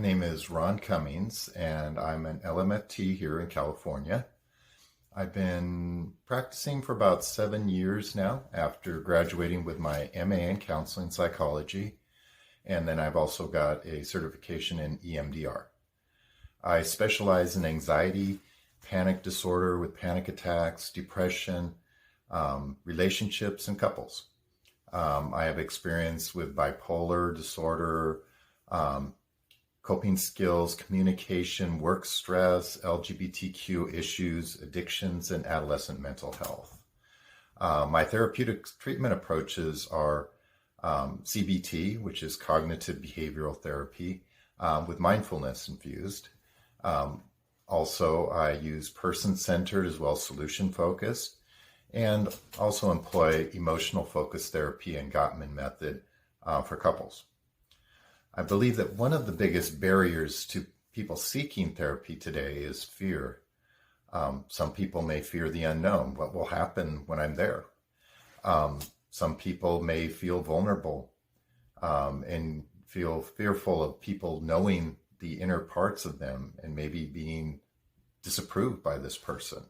name is Ron Cummings, and I'm an LMFT here in California. I've been practicing for about 7 years now after graduating with my MA in counseling psychology, and then I've also got a certification in EMDR. I specialize in anxiety, panic disorder with panic attacks, depression, relationships, and couples. I have experience with bipolar disorder, coping skills, communication, work stress, LGBTQ issues, addictions, and adolescent mental health. My therapeutic treatment approaches are CBT, which is cognitive behavioral therapy, with mindfulness infused. Also, I use person-centered as well as solution-focused, and also employ emotional-focused therapy and Gottman method for couples. I believe that one of the biggest barriers to people seeking therapy today is fear. Some people may fear the unknown. What will happen when I'm there? Some people may feel vulnerable and feel fearful of people knowing the inner parts of them and maybe being disapproved by this person.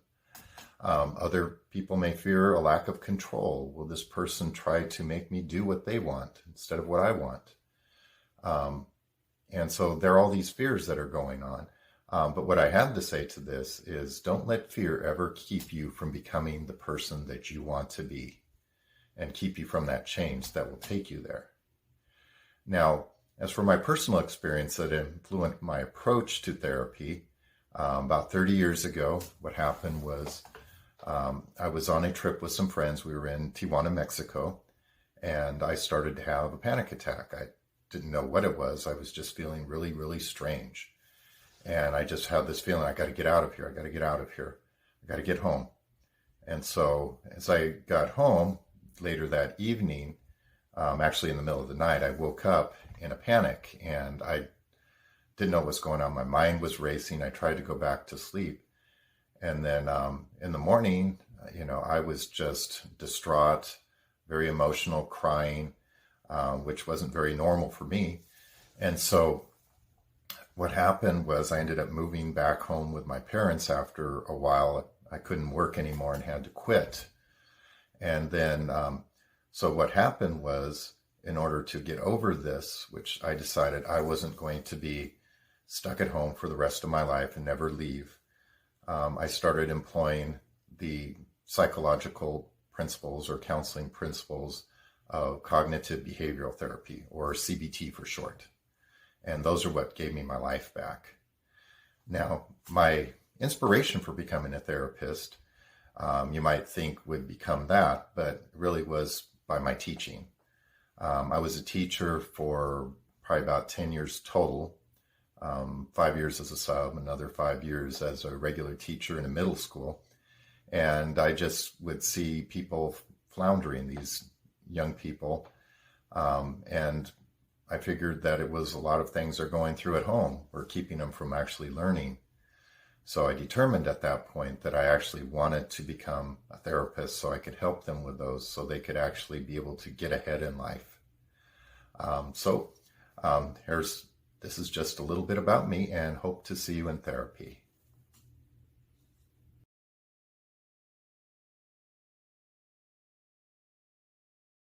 Other people may fear a lack of control. Will this person try to make me do what they want instead of what I want? And so there are all these fears that are going on. But what I have to say to this is don't let fear ever keep you from becoming the person that you want to be and keep you from that change that will take you there. Now, as for my personal experience that influenced my approach to therapy, about 30 years ago, what happened was I was on a trip with some friends. We were in Tijuana, Mexico, and I started to have a panic attack. I didn't know what it was. I was just feeling really, really strange. And I just had this feeling, I got to get out of here. I got to get out of here. I got to get home. And so as I got home later that evening, actually in the middle of the night, I woke up in a panic and I didn't know what was going on. My mind was racing. I tried to go back to sleep. And then in the morning, I was just distraught, very emotional, crying, which wasn't very normal for me. And so what happened was I ended up moving back home with my parents after a while. I couldn't work anymore and had to quit. And then, so what happened was, in order to get over this, which I decided I wasn't going to be stuck at home for the rest of my life and never leave, I started employing the psychological principles or counseling principles of cognitive behavioral therapy, or CBT for short. And those are what gave me my life back. Now, my inspiration for becoming a therapist, you might think would become that, but really was by my teaching. I was a teacher for probably about 10 years total, 5 years as a sub, another 5 years as a regular teacher in a middle school. And I just would see people floundering, these young people. And I figured that it was a lot of things they're going through at home or keeping them from actually learning. So I determined at that point that I actually wanted to become a therapist so I could help them with those so they could actually be able to get ahead in life. This is just a little bit about me, and hope to see you in therapy.